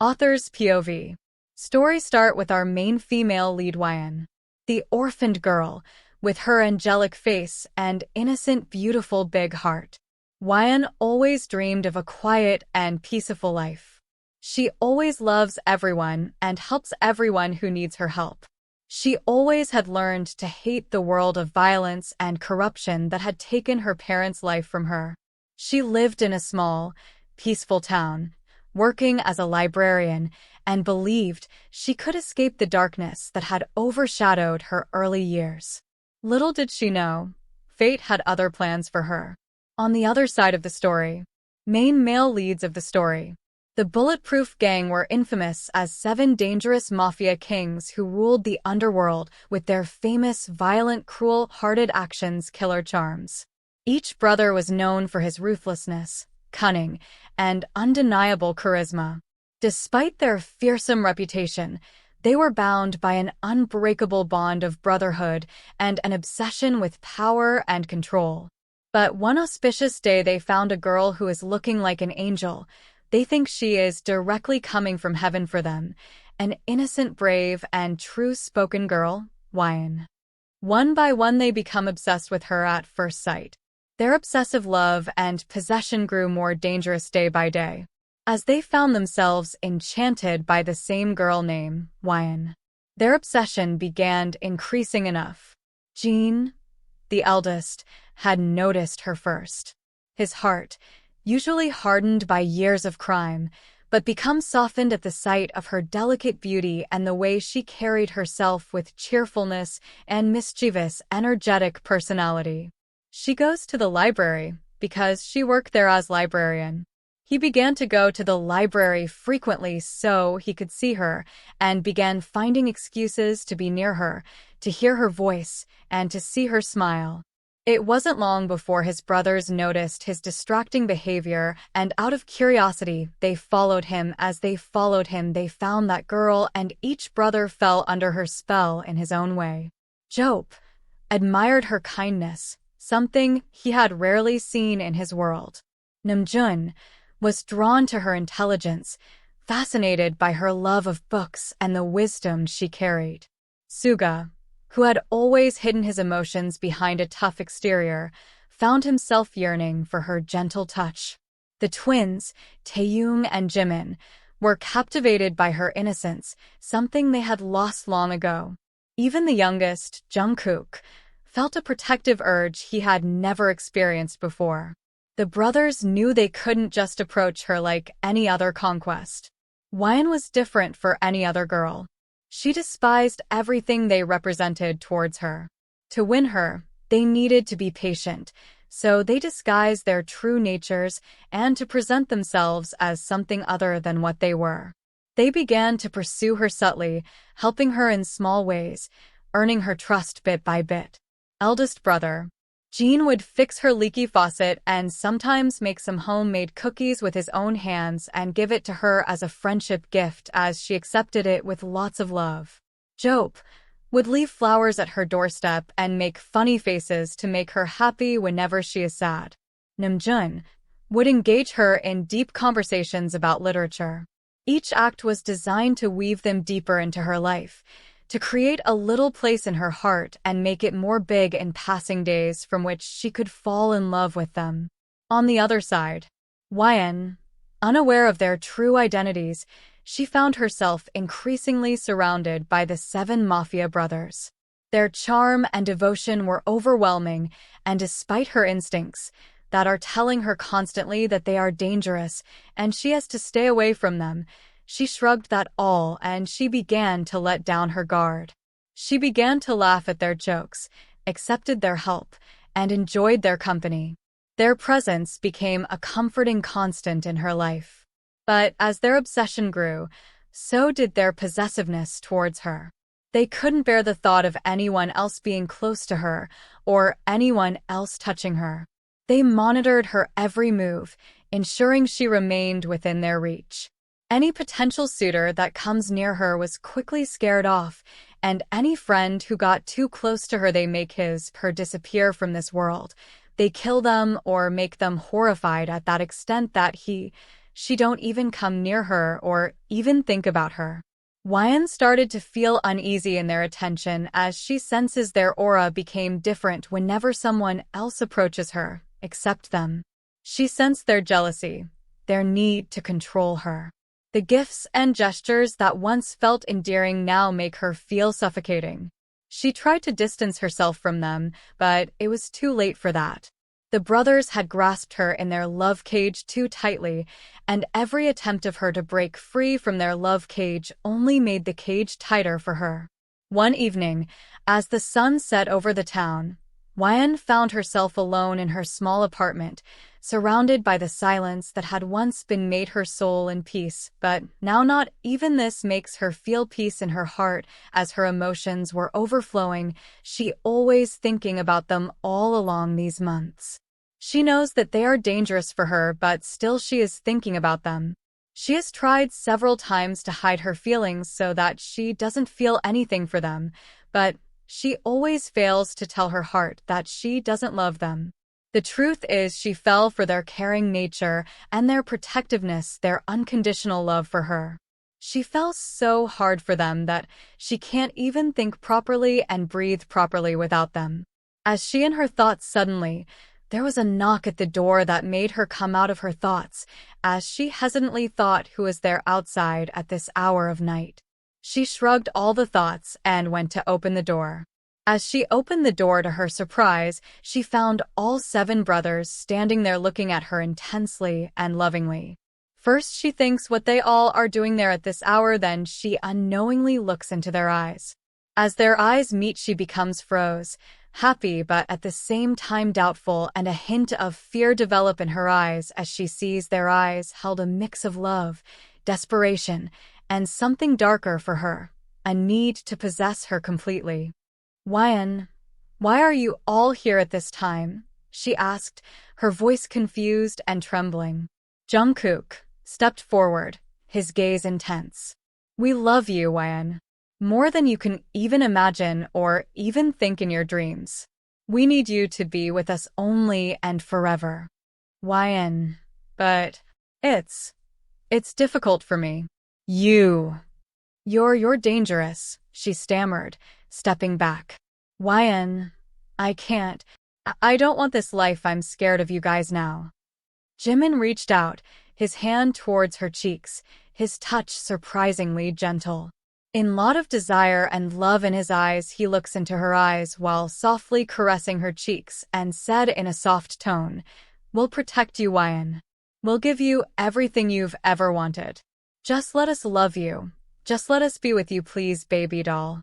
Author's POV. Story start with our main female lead Hwan, the orphaned girl, with her angelic face and innocent, beautiful big heart. Hwan always dreamed of a quiet and peaceful life. She always loves everyone and helps everyone who needs her help. She always had learned to hate the world of violence and corruption that had taken her parents' life from her. She lived in a small, peaceful town, working as a librarian, and believed she could escape the darkness that had overshadowed her early years. Little did she know, fate had other plans for her. On the other side of the story, main male leads of the story. The Bulletproof Gang were infamous as 7 dangerous mafia kings who ruled the underworld with their famous violent, cruel-hearted actions, killer charms. Each brother was known for his ruthlessness, cunning, and undeniable charisma. Despite their fearsome reputation, they were bound by an unbreakable bond of brotherhood and an obsession with power and control. But one auspicious day they found a girl who is looking like an angel. They think she is directly coming from heaven for them, an innocent, brave, and true-spoken girl, Hwan. One by one they become obsessed with her at first sight. Their obsessive love and possession grew more dangerous day by day, as they found themselves enchanted by the same girl named Hwan. Their obsession began increasing enough. Jin, the eldest, had noticed her first. His heart, usually hardened by years of crime, but become softened at the sight of her delicate beauty and the way she carried herself with cheerfulness and mischievous, energetic personality. She goes to the library because she worked there as librarian. He began to go to the library frequently so he could see her, and began finding excuses to be near her, to hear her voice, and to see her smile. It wasn't long before his brothers noticed his distracting behavior, and out of curiosity, they followed him. As they followed him, they found that girl, and each brother fell under her spell in his own way. Job admired her kindness, something he had rarely seen in his world. Namjoon was drawn to her intelligence, fascinated by her love of books and the wisdom she carried. Suga, who had always hidden his emotions behind a tough exterior, found himself yearning for her gentle touch. The twins, Taeyong and Jimin, were captivated by her innocence, something they had lost long ago. Even the youngest, Jungkook, felt a protective urge he had never experienced before. The brothers knew they couldn't just approach her like any other conquest. Hwan was different for any other girl. She despised everything they represented towards her. To win her, they needed to be patient, so they disguised their true natures and to present themselves as something other than what they were. They began to pursue her subtly, helping her in small ways, earning her trust bit by bit. Eldest brother, Jin would fix her leaky faucet and sometimes make some homemade cookies with his own hands and give it to her as a friendship gift as she accepted it with lots of love. Job would leave flowers at her doorstep and make funny faces to make her happy whenever she is sad. Namjoon would engage her in deep conversations about literature. Each act was designed to weave them deeper into her life, to create a little place in her heart and make it more big in passing days from which she could fall in love with them. On the other side, Hwan, unaware of their true identities, she found herself increasingly surrounded by the 7 mafia brothers. Their charm and devotion were overwhelming, and despite her instincts, that are telling her constantly that they are dangerous and she has to stay away from them, she shrugged that all and she began to let down her guard. She began to laugh at their jokes, accepted their help, and enjoyed their company. Their presence became a comforting constant in her life. But as their obsession grew, so did their possessiveness towards her. They couldn't bear the thought of anyone else being close to her or anyone else touching her. They monitored her every move, ensuring she remained within their reach. Any potential suitor that comes near her was quickly scared off, and any friend who got too close to her they make her disappear from this world. They kill them or make them horrified at that extent that she don't even come near her or even think about her. Hwan started to feel uneasy in their attention as she senses their aura became different whenever someone else approaches her, except them. She sensed their jealousy, their need to control her. The gifts and gestures that once felt endearing now make her feel suffocating. She tried to distance herself from them, but it was too late for that. The brothers had grasped her in their love cage too tightly, and every attempt of her to break free from their love cage only made the cage tighter for her. One evening, as the sun set over the town, Hwan found herself alone in her small apartment, surrounded by the silence that had once been made her soul in peace, but now not even this makes her feel peace in her heart as her emotions were overflowing, she always thinking about them all along these months. She knows that they are dangerous for her, but still she is thinking about them. She has tried several times to hide her feelings so that she doesn't feel anything for them, but she always fails to tell her heart that she doesn't love them. The truth is she fell for their caring nature and their protectiveness, their unconditional love for her. She fell so hard for them that she can't even think properly and breathe properly without them. As she in her thoughts suddenly, there was a knock at the door that made her come out of her thoughts, as she hesitantly thought who was there outside at this hour of night. She shrugged all the thoughts and went to open the door. As she opened the door to her surprise, she found all 7 brothers standing there looking at her intensely and lovingly. First she thinks what they all are doing there at this hour, then she unknowingly looks into their eyes. As their eyes meet she becomes froze, happy but at the same time doubtful, and a hint of fear develop in her eyes as she sees their eyes held a mix of love, desperation, and something darker for her, a need to possess her completely. Hwan, why are you all here at this time? She asked, her voice confused and trembling. Jungkook stepped forward, his gaze intense. We love you, Hwan. More than you can even imagine or even think in your dreams. We need you to be with us only and forever. Hwan, but it's difficult for me. You're dangerous, she stammered, stepping back. Hwan, I can't. I don't want this life. I'm scared of you guys now. Jimin reached out, his hand towards her cheeks, his touch surprisingly gentle. In lot of desire and love in his eyes, he looks into her eyes while softly caressing her cheeks and said in a soft tone, We'll protect you, Hwan. We'll give you everything you've ever wanted. Just let us love you. Just let us be with you, please, baby doll.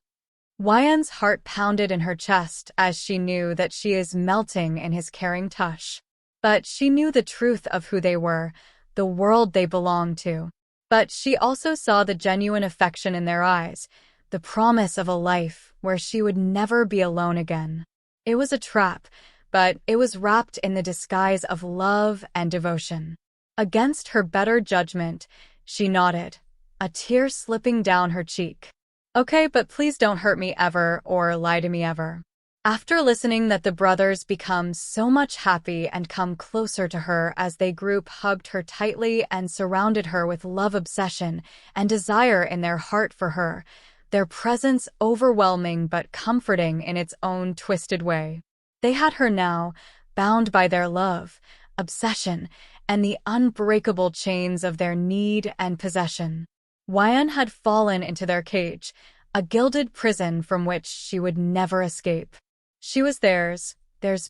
Hwan's heart pounded in her chest as she knew that she is melting in his caring touch. But she knew the truth of who they were, the world they belonged to. But she also saw the genuine affection in their eyes, the promise of a life where she would never be alone again. It was a trap, but it was wrapped in the disguise of love and devotion. Against her better judgment, she nodded, a tear slipping down her cheek. Okay, but please don't hurt me ever or lie to me ever. After listening that the brothers become so much happy and come closer to her as they group hugged her tightly and surrounded her with love, obsession, and desire in their heart for her, their presence overwhelming but comforting in its own twisted way. They had her now, bound by their love, obsession, and the unbreakable chains of their need and possession. Hwan had fallen into their cage, a gilded prison from which she would never escape. She was theirs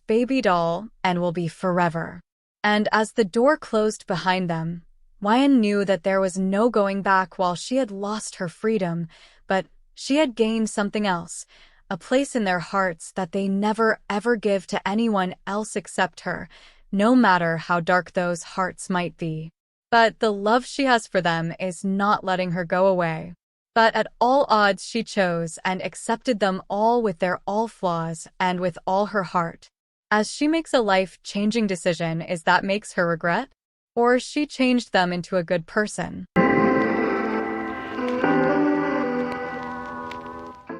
baby doll, and will be forever. And as the door closed behind them, Hwan knew that there was no going back. While she had lost her freedom, but she had gained something else, a place in their hearts that they never ever give to anyone else except her, no matter how dark those hearts might be. But the love she has for them is not letting her go away. But at all odds she chose and accepted them all with their all flaws and with all her heart. As she makes a life-changing decision, is that makes her regret? Or she changed them into a good person?